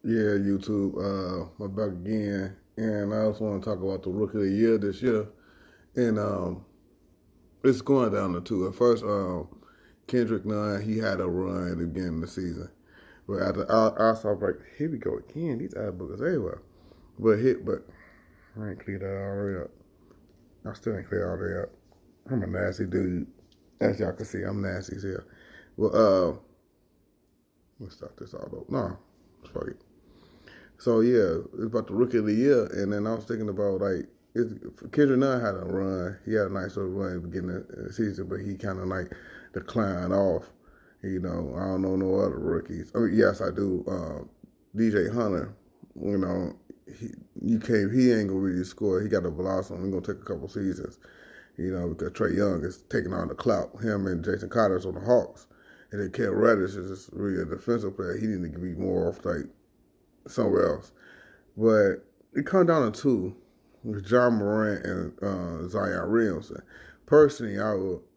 Yeah, YouTube. I'm back again, and I also want to talk about the Rookie of the Year this year, and it's going down to two. At first, Kendrick Nunn he had a run at the beginning of the season, but after I saw like here we go again. These ad bookers everywhere, but I ain't cleared that already up. I still ain't cleared all that up. I'm a nasty dude, as y'all can see. I'm nasty as hell. Well, let's start this all over. No, fuck it. So yeah, it's about the rookie of the year, and then I was thinking about like Kendrick Nunn had a run. He had a nice little run at the beginning of the season, but he kind of like declined off. I don't know no other rookies. I mean, yes, I do. DJ Hunter, you know, he he ain't gonna really score. He got a velocity. He's gonna take a couple seasons. Because Trey Young is taking on the clout. Him and Jason Carter's on the Hawks, and then Kel Reddish is just really a defensive player. He needs to be more off like somewhere else. But it comes down to two, John Morant and Zion Williamson. Personally, I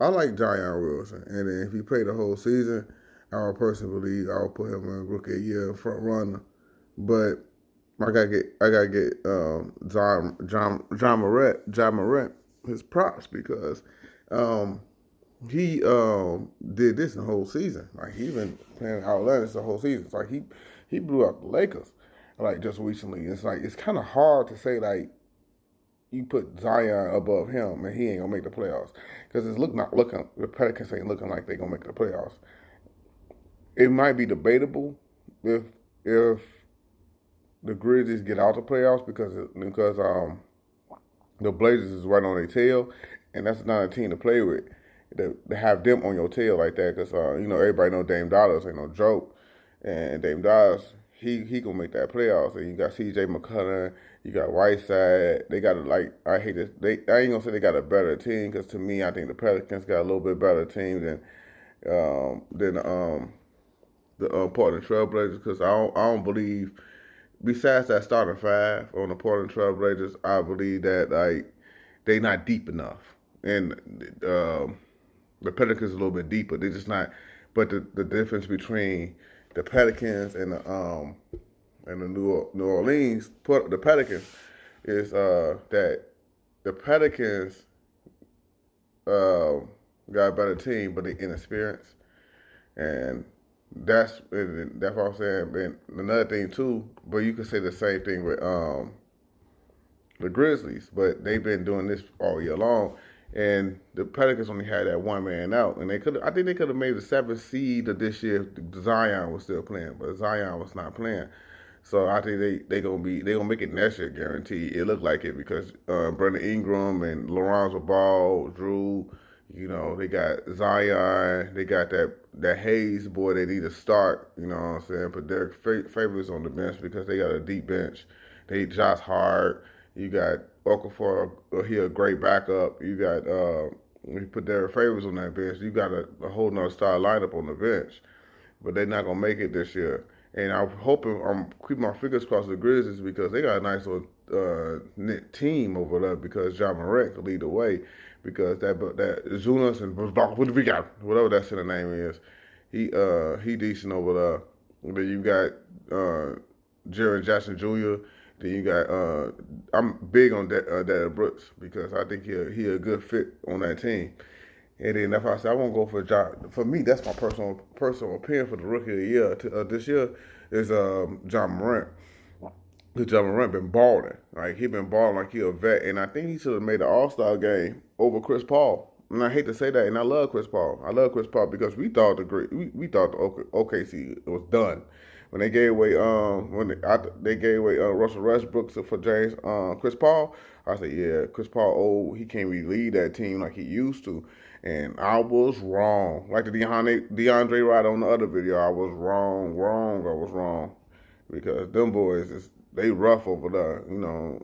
like Zion Williamson, and then if he played the whole season, I would personally believe I would put him in rookie of the year front runner. But I gotta get John Morant his props because um, he did this the whole season. Like he been playing outlandish the whole season. It's like he blew out the Lakers like just recently. It's like it's kind of hard to say like you put Zion above him and he ain't gonna make the playoffs because it's not looking the Pelicans ain't looking like they gonna make the playoffs. It might be debatable if if the Grizzlies get out the playoffs because the Blazers is right on their tail, and that's not a team to play with. To have them on your tail like that, because everybody know Dame Dollars ain't no joke, and Dame Dollars he gonna make that playoffs. And you got C.J. McCollum, you got Whiteside. They got I hate this. I ain't gonna say they got a better team because to me I think the Pelicans got a little bit better team than the Portland Trailblazers because I don't believe besides that starting five on the Portland Trailblazers, I believe that like they not deep enough, and the Pelicans a little bit deeper. They just not. But the difference between the Pelicans and the New Orleans the Pelicans is that the Pelicans uh, got a better team, but they inexperienced, and that's what I'm saying. And another thing too, but you could say the same thing with the Grizzlies, but they've been doing this all year long. And the Pelicans only had that one man out, and I think they could have made the seventh seed of this year if Zion was still playing, but Zion was not playing. So I think they gonna make it next year, guaranteed. It looked like it because Brandon Ingram and Lorenzo Ball, Drew, they got Zion, they got that Hayes boy they need to start. You know what I'm saying? But Derek Favors on the bench because they got a deep bench. They Josh Hart. You got Okafor. He a great backup. You got you put Derek Favors on that bench. You got a whole nother star lineup on the bench, but they're not gonna make it this year. And I'm keeping my fingers crossed for the Grizzlies because they got a nice little knit team over there because John Morant could lead the way because that Zunas and what do we got? Whatever that center name is, he decent over there. Then you got Jaren Jackson Jr. Then you got I'm big on Derrick Brooks because I think he a good fit on that team. And then that's why I said I won't go for John. For me, that's my personal opinion for the rookie of the year this year is John Morant. Because John Morant been balling, like he been balling like he a vet, and I think he should have made the All Star game over Chris Paul. And I hate to say that, and I love Chris Paul. I love Chris Paul because we thought the OKC was done when they gave away they gave away Russell Westbrook for James Chris Paul. I said, yeah, Chris Paul old. He can't really lead that team like he used to. And I was wrong. Like the DeAndre Wright on the other video, I was wrong. I was wrong because them boys they rough over there.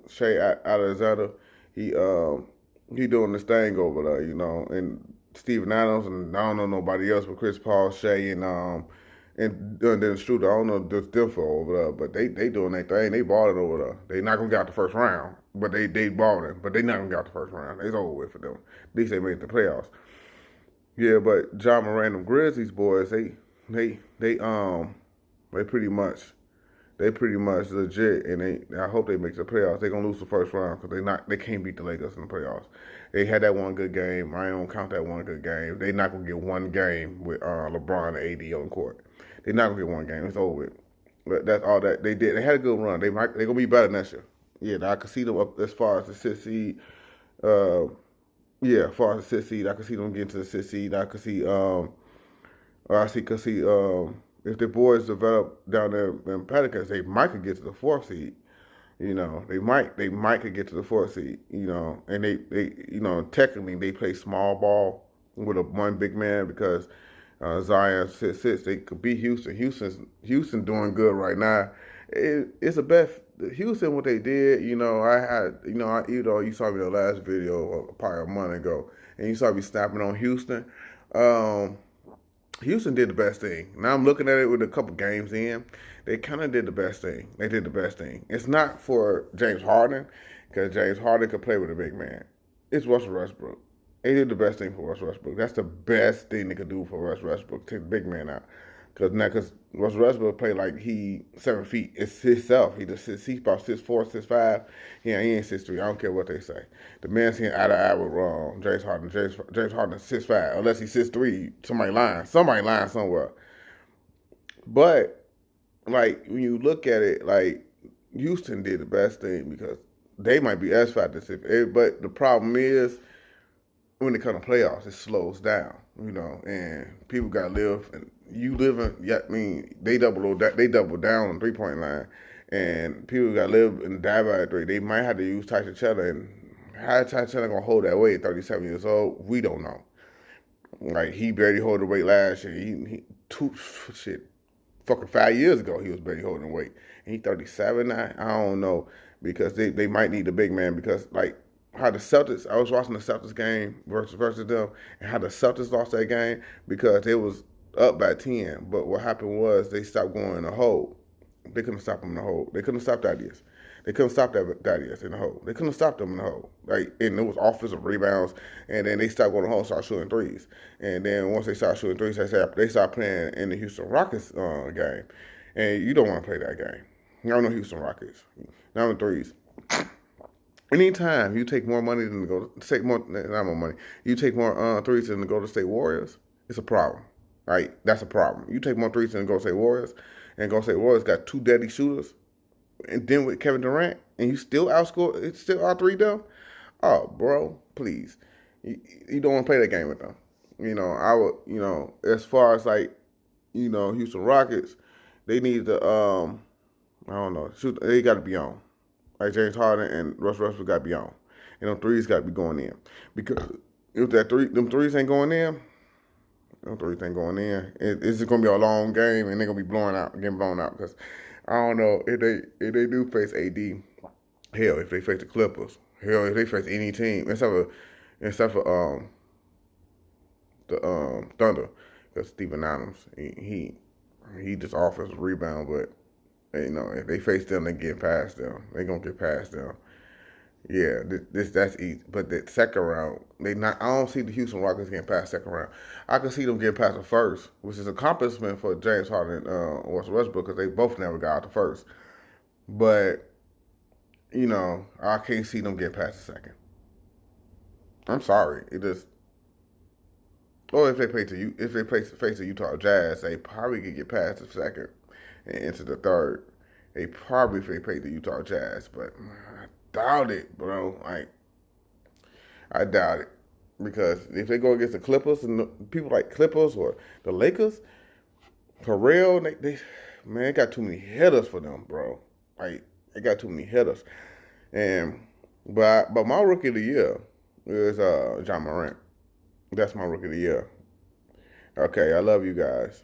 Shea Alexander, he he doing this thing over there. And Steven Adams and I don't know nobody else but Chris Paul, Shea, and then Shooter. I don't know just them for over there, but they doing their thing. They balling over there. They not gonna get out the first round, but they balling. But they not gonna get out the first round. It's over with for them. At least they made the playoffs. Yeah, but John Moran, them Grizzlies boys, they pretty much They pretty much legit, and I hope they make the playoffs. They're gonna lose the first round because they can't beat the Lakers in the playoffs. They had that one good game. I don't count that one good game. They're not gonna get one game with LeBron and AD on court. They're not gonna get one game. It's over with. But that's all that they did. They had a good run. They're gonna be better next year. Yeah, I can see them up as far as the sixth seed. Uh, yeah, as far as the sixth seed, I can see them getting to the sixth seed. I can see could see if the boys develop down there in Pelicans, they might could get to the fourth seed. You know, they might could get to the fourth seed. You know, and technically they play small ball with a one big man because Zion sits. They could beat Houston. Houston doing good right now. It's a bet. Houston, what they did, you saw me the last video probably a month ago, and you saw me snapping on Houston. Um, Houston did the best thing. Now I'm looking at it with a couple games in. They kind of did the best thing. They did the best thing. It's not for James Harden, because James Harden could play with a big man. It's Russell Westbrook. They did the best thing for Russell Westbrook. That's the best thing they could do for Russell Westbrook, take the big man out. Because Russell Westbrook play like he 7 feet. It's himself. He's about 6'4", 6'5". Yeah, he ain't 6'3". I don't care what they say. The man's here out of eye with James Harden. James Harden is 6'5", unless he's 6'3". Somebody lying somewhere. But like when you look at it, like Houston did the best thing because they might be X factors. But the problem is when it comes to playoffs, it slows down, and people got to live. And you live in, yeah, I mean, they double down on 3-point line, and people got to live and die by a three. They might have to use Tyson Chandler, and how Tyson Chandler gonna hold that weight at 37 years old? We don't know. Like he barely hold the weight last year. Fucking 5 years ago he was barely holding weight, and he 37 now. I don't know because they might need a big man because like how the Celtics, I was watching the Celtics game versus them, and how the Celtics lost that game because they was up by 10. But what happened was they stopped going in the hole. They couldn't stop them in the hole. They couldn't stop Thaddeus. They couldn't stop Thaddeus in the hole. They couldn't stop them in the hole. Like, and it was offensive rebounds, and then they stopped going to the hole and started shooting threes. And then once they started shooting threes, they started playing in the Houston Rockets game. And you don't want to play that game. I know Houston Rockets. Not in threes. Anytime you take more money than not more money, you take more threes than the Golden State Warriors, it's a problem. Right? That's a problem. You take more threes than the Golden State Warriors, and Golden State Warriors got two deadly shooters, and then with Kevin Durant, and you still out three them. Oh, bro, please, you don't want to play that game with them. I would, as far as like, Houston Rockets, they need to, I don't know, shoot. They got to be on. Like James Harden and Russell Westbrook got to be on, and them threes got to be going in because if them threes ain't going in, it's just gonna be a long game, and they're gonna be getting blown out. Because I don't know if they do face AD. Hell, if they face the Clippers. Hell, if they face any team except for the Thunder, because Steven Adams he just offers a rebound, but. If they face them, they get past them. They gonna get past them. Yeah, that's easy. But the second round, I don't see the Houston Rockets getting past second round. I can see them getting past the first, which is an accomplishment for James Harden and Russell Westbrook because they both never got out the first. But I can't see them getting past the second. I'm sorry. It just. Or if they face the Utah Jazz, they probably could get past the second and into the third. They probably play the Utah Jazz, but I doubt it, bro. I doubt it because if they go against the Clippers and people like Clippers or the Lakers, for real, they got too many hitters for them, bro. Like they got too many hitters, but my rookie of the year is Ja Morant. That's my rookie of the year. Okay, I love you guys.